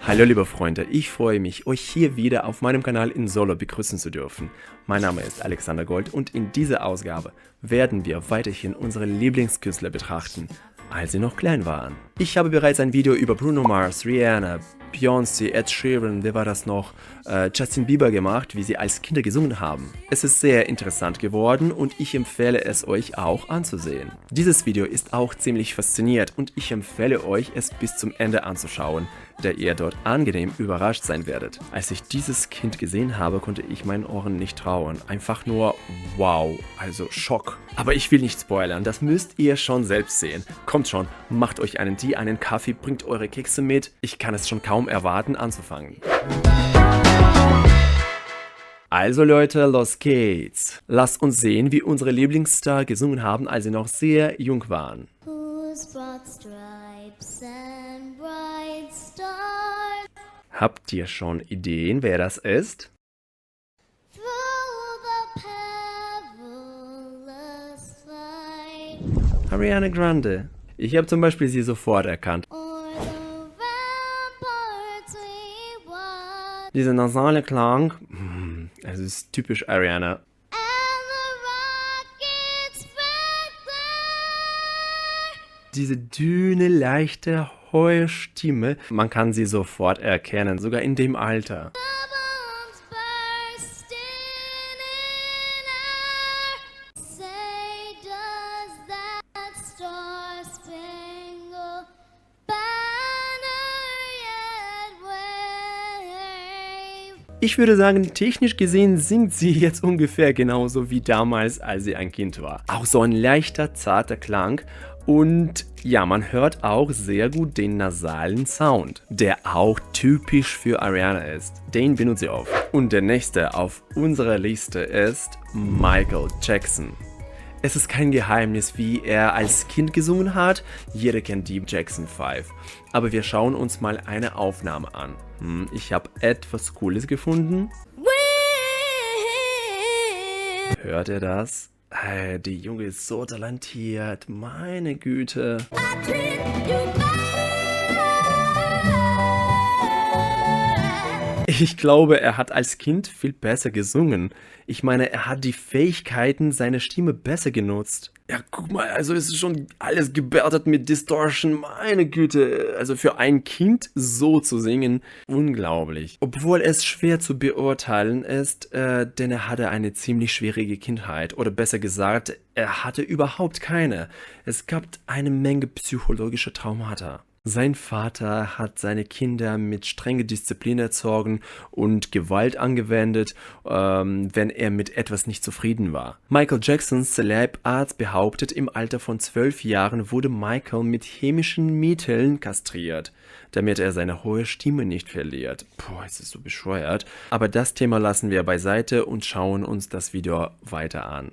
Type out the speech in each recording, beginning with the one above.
Hallo liebe Freunde, ich freue mich, euch hier wieder auf meinem Kanal in Solo begrüßen zu dürfen. Mein Name ist Alexander Gold und in dieser Ausgabe werden wir weiterhin unsere Lieblingskünstler betrachten, als sie noch klein waren. Ich habe bereits ein Video über Bruno Mars, Rihanna, Beyoncé, Ed Sheeran, wer war das noch, Justin Bieber gemacht, wie sie als Kinder gesungen haben. Es ist sehr interessant geworden und ich empfehle es euch auch anzusehen. Dieses Video ist auch ziemlich fasziniert und ich empfehle euch es bis zum Ende anzuschauen, da ihr dort angenehm überrascht sein werdet. Als ich dieses Kind gesehen habe, konnte ich meinen Ohren nicht trauen. Einfach nur wow, also Schock. Aber ich will nicht spoilern, das müsst ihr schon selbst sehen. Kommt schon, macht euch einen Tee, einen Kaffee, bringt eure Kekse mit. Ich kann es schon kaum erwarten anzufangen. Also Leute, los geht's. Lasst uns sehen, wie unsere Lieblingsstar gesungen haben, als sie noch sehr jung waren. Habt ihr schon Ideen, wer das ist? Ariana Grande. Ich habe zum Beispiel sie sofort erkannt. Dieser nasale Klang, es ist typisch Ariana. Diese dünne, leichte, hohe Stimme, man kann sie sofort erkennen, sogar in dem Alter. Ich würde sagen, technisch gesehen singt sie jetzt ungefähr genauso wie damals, als sie ein Kind war. Auch so ein leichter, zarter Klang und ja, man hört auch sehr gut den nasalen Sound, der auch typisch für Ariana ist. Den benutzt sie oft. Und der nächste auf unserer Liste ist Michael Jackson. Es ist kein Geheimnis, wie er als Kind gesungen hat. Jeder kennt die Jackson 5. Aber wir schauen uns mal eine Aufnahme an. Ich habe etwas Cooles gefunden. Hört ihr das? Die Junge ist so talentiert. Meine Güte. Ich glaube, er hat als Kind viel besser gesungen. Ich meine, er hat die Fähigkeiten, seine Stimme besser genutzt. Ja, guck mal, also es ist schon alles gebärtet mit Distortion. Meine Güte, also für ein Kind so zu singen, unglaublich. Obwohl es schwer zu beurteilen ist, denn er hatte eine ziemlich schwierige Kindheit. Oder besser gesagt, er hatte überhaupt keine. Es gab eine Menge psychologischer Traumata. Sein Vater hat seine Kinder mit strenger Disziplin erzogen und Gewalt angewendet, wenn er mit etwas nicht zufrieden war. Michael Jacksons Leibarzt behauptet, im Alter von 12 Jahren wurde Michael mit chemischen Mitteln kastriert, damit er seine hohe Stimme nicht verliert. Boah, es ist so bescheuert. Aber das Thema lassen wir beiseite und schauen uns das Video weiter an.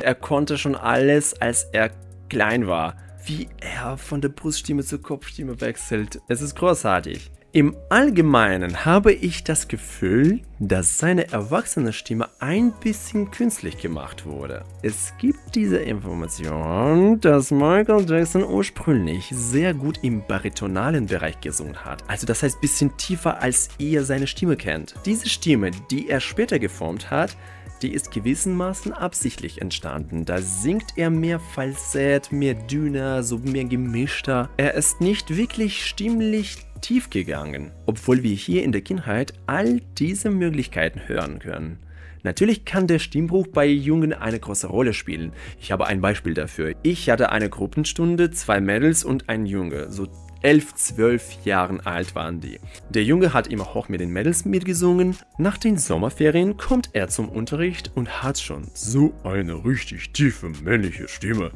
Er konnte schon alles, als er klein war. Wie er von der Bruststimme zur Kopfstimme wechselt. Es ist großartig. Im Allgemeinen habe ich das Gefühl, dass seine erwachsene Stimme ein bisschen künstlich gemacht wurde. Es gibt diese Information, dass Michael Jackson ursprünglich sehr gut im baritonalen Bereich gesungen hat. Also das heißt ein bisschen tiefer, als ihr seine Stimme kennt. Diese Stimme, die er später geformt hat, die ist gewissermaßen absichtlich entstanden. Da singt er mehr Falsett, mehr dünner, so mehr gemischter. Er ist nicht wirklich stimmlich tief gegangen, obwohl wir hier in der Kindheit all diese Möglichkeiten hören können. Natürlich kann der Stimmbruch bei Jungen eine große Rolle spielen. Ich habe ein Beispiel dafür. Ich hatte eine Gruppenstunde, 2 Mädels und ein Junge, so 11, 12 Jahren alt waren die. Der Junge hat immer hoch mit den Mädels mitgesungen. Nach den Sommerferien kommt er zum Unterricht und hat schon so eine richtig tiefe männliche Stimme.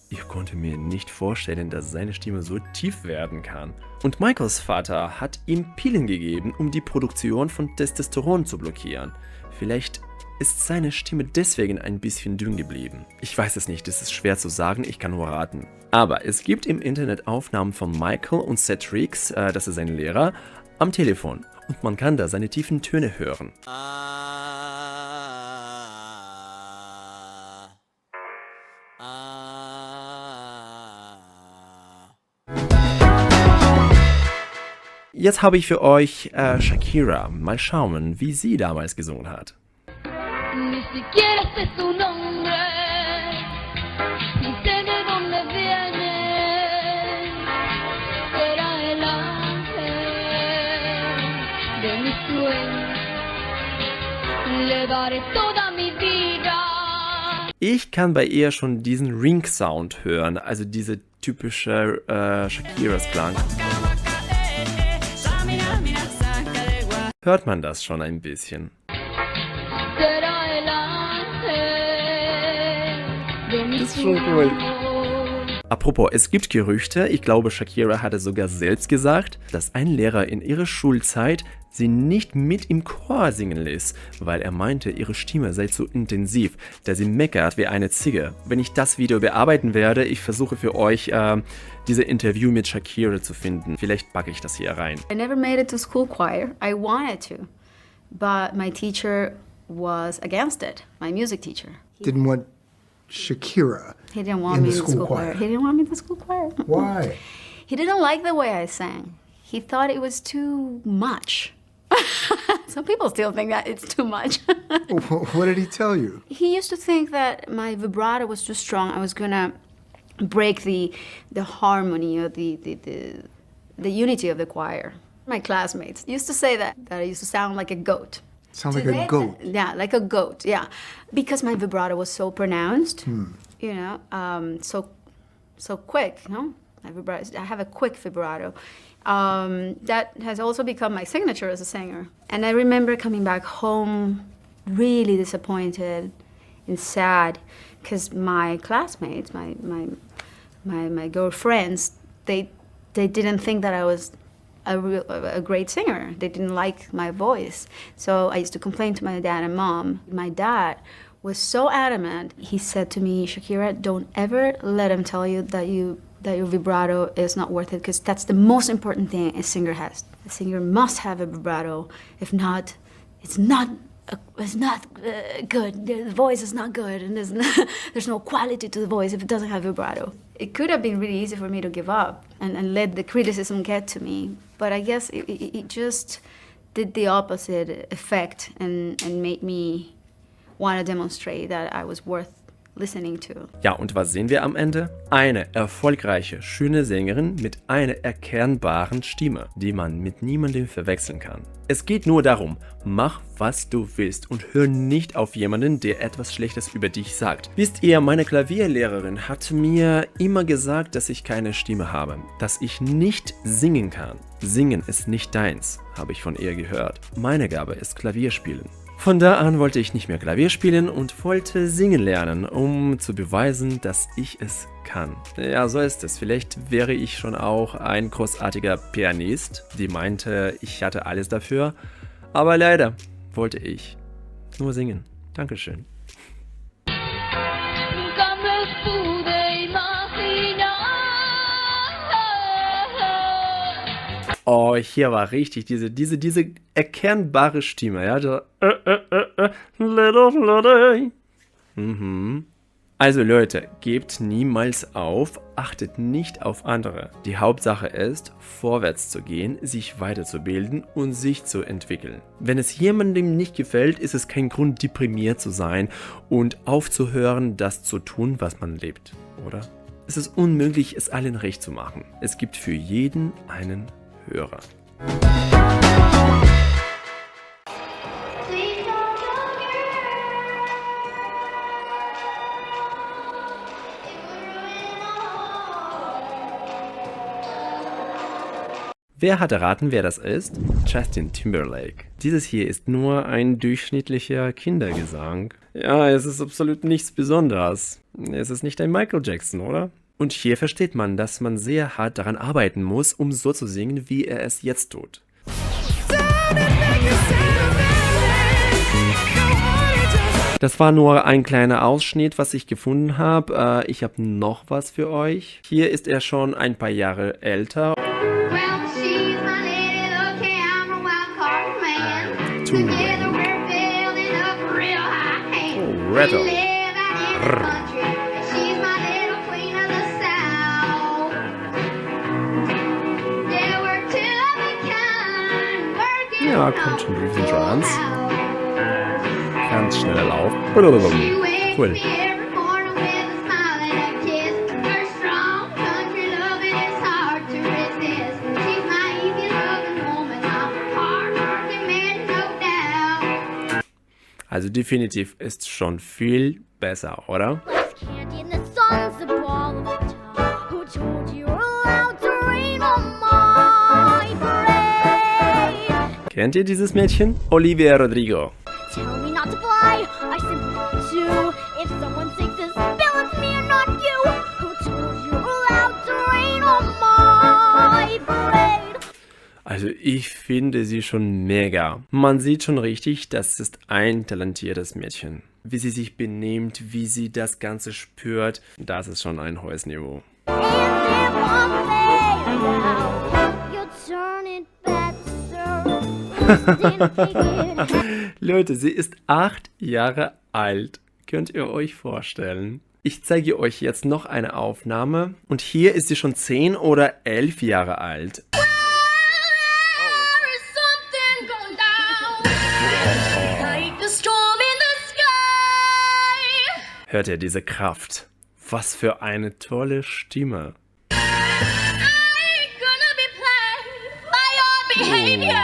Ich konnte mir nicht vorstellen, dass seine Stimme so tief werden kann. Und Michaels Vater hat ihm Pillen gegeben, um die Produktion von Testosteron zu blockieren. Vielleicht ist seine Stimme deswegen ein bisschen dünn geblieben. Ich weiß es nicht, es ist schwer zu sagen, ich kann nur raten. Aber es gibt im Internet Aufnahmen von Michael und Seth Riggs, das ist sein Lehrer, am Telefon. Und man kann da seine tiefen Töne hören. Jetzt habe ich für euch Shakira. Mal schauen, wie sie damals gesungen hat. Ni siquiera sé su nombre, ni sé de dónde viene. Será el ángel de mis sueños. Le daré toda mi vida. Ich kann bei ihr schon diesen Ring-Sound hören, also diese typische Shakiras Klang. Hört man das schon ein bisschen? Será el ángel de mis Das ist schon cool. sueños. Apropos, es gibt Gerüchte, ich glaube Shakira hatte sogar selbst gesagt, dass ein Lehrer in ihrer Schulzeit sie nicht mit im Chor singen ließ, weil er meinte, ihre Stimme sei zu intensiv, da sie meckert wie eine Ziege. Wenn ich das Video bearbeiten werde, ich versuche für euch diese Interview mit Shakira zu finden. Vielleicht packe ich das hier rein. I never made it to school choir. I wanted to, but my teacher was against it, my music teacher. Didn't want Shakira. He didn't want In me the in the school school choir. choir. He didn't want me in the school choir. Why? He didn't like the way I sang. He thought it was too much. Some people still think that it's too much. What did he tell you? He used to think that my vibrato was too strong. I was gonna break the harmony or the unity of the choir. My classmates used to say that I used to sound like a goat. Sounds like a goat. Yeah, like a goat. Yeah, because my vibrato was so pronounced. You know, so quick. You know, my vibrato. I have a quick vibrato. That has also become my signature as a singer. And I remember coming back home really disappointed and sad because my classmates, my girlfriends, they didn't think that I was a great singer. They didn't like my voice. So I used to complain to my dad and mom. My dad was so adamant. He said to me, Shakira, don't ever let him tell you that your vibrato is not worth it, because that's the most important thing a singer has. A singer must have a vibrato. If not, it's not good. The voice is not good, and there's no quality to the voice if it doesn't have vibrato. It could have been really easy for me to give up and let the criticism get to me, but I guess it just did the opposite effect and made me want to demonstrate that I was worth listening to. Ja, und was sehen wir am Ende? Eine erfolgreiche, schöne Sängerin mit einer erkennbaren Stimme, die man mit niemandem verwechseln kann. Es geht nur darum, mach was du willst und hör nicht auf jemanden, der etwas Schlechtes über dich sagt. Wisst ihr, meine Klavierlehrerin hat mir immer gesagt, dass ich keine Stimme habe, dass ich nicht singen kann. Singen ist nicht deins, habe ich von ihr gehört. Meine Gabe ist Klavierspielen. Von da an wollte ich nicht mehr Klavier spielen und wollte singen lernen, um zu beweisen, dass ich es kann. Ja, so ist es. Vielleicht wäre ich schon auch ein großartiger Pianist, die meinte, ich hatte alles dafür. Aber leider wollte ich nur singen. Dankeschön. Nunca me pude imaginar. Oh, hier war richtig diese erkennbare Stimme, ja. Also Leute, gebt niemals auf, achtet nicht auf andere. Die Hauptsache ist, vorwärts zu gehen, sich weiterzubilden und sich zu entwickeln. Wenn es jemandem nicht gefällt, ist es kein Grund, deprimiert zu sein und aufzuhören, das zu tun, was man lebt, oder? Es ist unmöglich, es allen recht zu machen. Es gibt für jeden einen Hörer. Wer hat erraten, wer das ist? Justin Timberlake. Dieses hier ist nur ein durchschnittlicher Kindergesang. Ja, es ist absolut nichts Besonderes. Es ist nicht ein Michael Jackson, oder? Und hier versteht man, dass man sehr hart daran arbeiten muss, um so zu singen, wie er es jetzt tut. Das war nur ein kleiner Ausschnitt, was ich gefunden habe. Ich habe noch was für euch. Hier ist er schon ein paar Jahre älter. Well, she's my little camera wild card man. Together we're building up a real high hand. Rattle. We live out in the country, and she's my little queen of the South. Yeah, we're two of a kind. Ja, kommt schon durch den Trance. Ganz schneller Lauf. She wakes Cool. me every morning with a smile and a kiss. Her strong country loving is hard to resist. She's my easy loving woman. I'm a hard-working man, no doubt. Also definitiv ist schon viel besser, oder? Candy and the songs of all of the town. Who told you you're allowed to rain on my parade? Kennt ihr dieses Mädchen? Olivia Rodrigo. Tell me not to fly, I simply want to. If someone sings this bill, it's me and not you. Who told you you're allowed to rain on my parade? Also ich finde sie schon mega. Man sieht schon richtig, das ist ein talentiertes Mädchen. Wie sie sich benimmt, wie sie das Ganze spürt, das ist schon ein hohes Niveau. And if one fades out, you'll turn it back to zero. Leute, sie ist 8 Jahre alt. Könnt ihr euch vorstellen? Ich zeige euch jetzt noch eine Aufnahme. Und hier ist sie schon 10 oder 11 Jahre alt. There's something going down, like a storm in the sky. Hört ihr diese Kraft? Was für eine tolle Stimme. I ain't gonna be played by your behavior.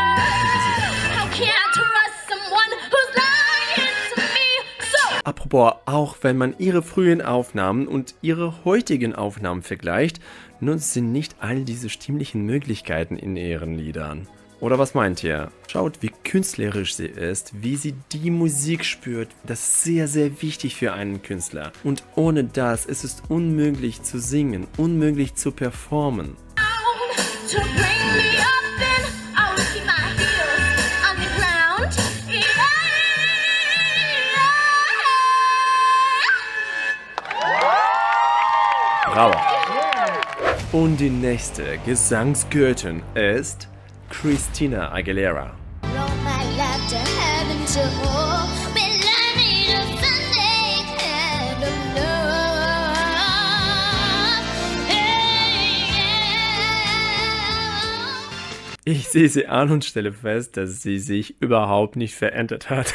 How can I trust someone who's lying to me? So Apropos, auch wenn man ihre frühen Aufnahmen und ihre heutigen Aufnahmen vergleicht, nutzt sie nicht all diese stimmlichen Möglichkeiten in ihren Liedern. Oder was meint ihr? Schaut, wie künstlerisch sie ist, wie sie die Musik spürt. Das ist sehr, sehr wichtig für einen Künstler. Und ohne das ist es unmöglich zu singen, unmöglich zu performen. to bring me up and I will keep my heels on the ground. Bravo. Und die nächste Gesangsgöttin ist Christina Aguilera. Roll my life to heaven to all. When I need a Sunday kind of love. Hey, yeah. Ich sehe sie an und stelle fest, dass sie sich überhaupt nicht verändert hat.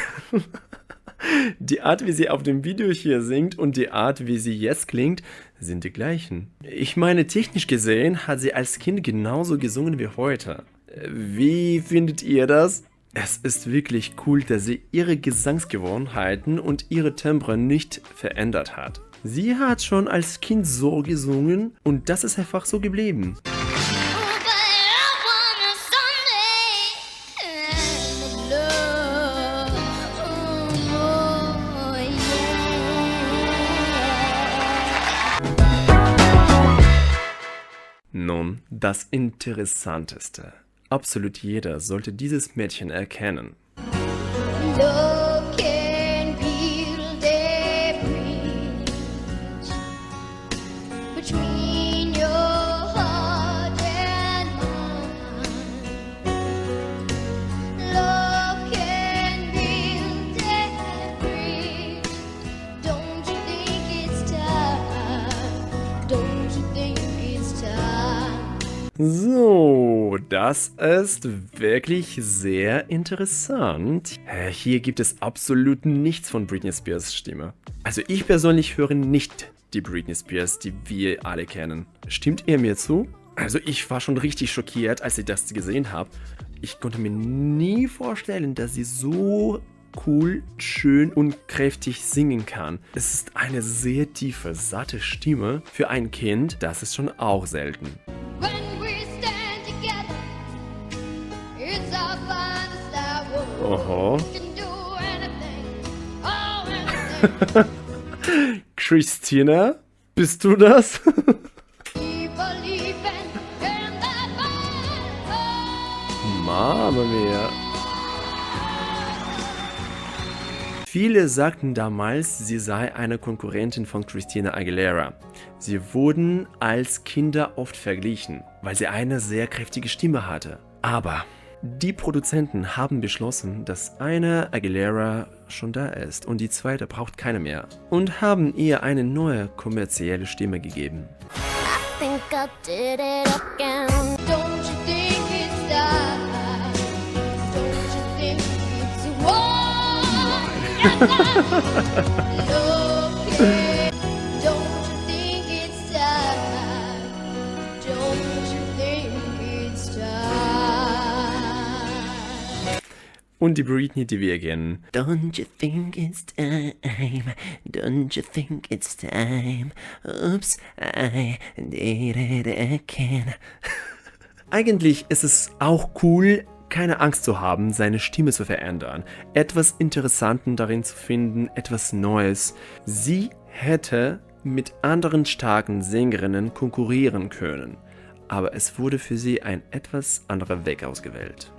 Die Art, wie sie auf dem Video hier singt und die Art, wie sie jetzt klingt, sind die gleichen. Ich meine, technisch gesehen hat sie als Kind genauso gesungen wie heute. Wie findet ihr das? Es ist wirklich cool, dass sie ihre Gesangsgewohnheiten und ihre Timbre nicht verändert hat. Sie hat schon als Kind so gesungen und das ist einfach so geblieben. But I want a Sunday kind of love. Oh, yeah. Nun, das Interessanteste. Absolut jeder sollte dieses Mädchen erkennen. Love can build a bridge between your heart and mine. Love can build a bridge. Don't you think it's time? Don't you think it's time? So, das ist wirklich sehr interessant. Hier gibt es absolut nichts von Britney Spears Stimme. Also ich persönlich höre nicht die Britney Spears, die wir alle kennen. Stimmt ihr mir zu? Also ich war schon richtig schockiert, als ich das gesehen habe. Ich konnte mir nie vorstellen, dass sie so cool, schön und kräftig singen kann. Es ist eine sehr tiefe, satte Stimme für ein Kind. Das ist schon auch selten. When we stand together, it's our finest hour. Oho. We can do anything, oh, anything. Christina, bist du das? Keep believing in that fire. Mama mia. Viele sagten damals, sie sei eine Konkurrentin von Christina Aguilera. Sie wurden als Kinder oft verglichen, weil sie eine sehr kräftige Stimme hatte. Aber die Produzenten haben beschlossen, dass eine Aguilera schon da ist und die zweite braucht keine mehr. Und haben ihr eine neue kommerzielle Stimme gegeben. I think I did it again. Don't you think it's time? Don't you Don't you think it's time? Don't you think it's time? Und die Britney, die wir kennen. Don't you think it's time? Don't you think it's time? Oops, I did it again. Eigentlich ist es auch cool, keine Angst zu haben, seine Stimme zu verändern. Etwas Interessanten darin zu finden, etwas Neues. Sie hätte mit anderen starken Sängerinnen konkurrieren können. Aber es wurde für sie ein etwas anderer Weg ausgewählt.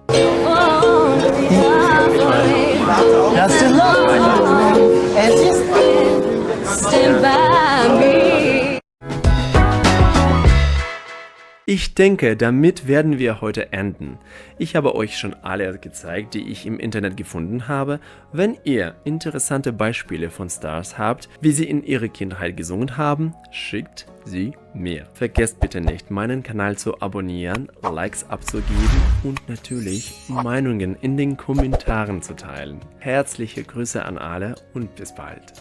Ich denke, damit werden wir heute enden. Ich habe euch schon alle gezeigt, die ich im Internet gefunden habe. Wenn ihr interessante Beispiele von Stars habt, wie sie in ihrer Kindheit gesungen haben, schickt sie mir. Vergesst bitte nicht, meinen Kanal zu abonnieren, Likes abzugeben und natürlich Meinungen in den Kommentaren zu teilen. Herzliche Grüße an alle und bis bald.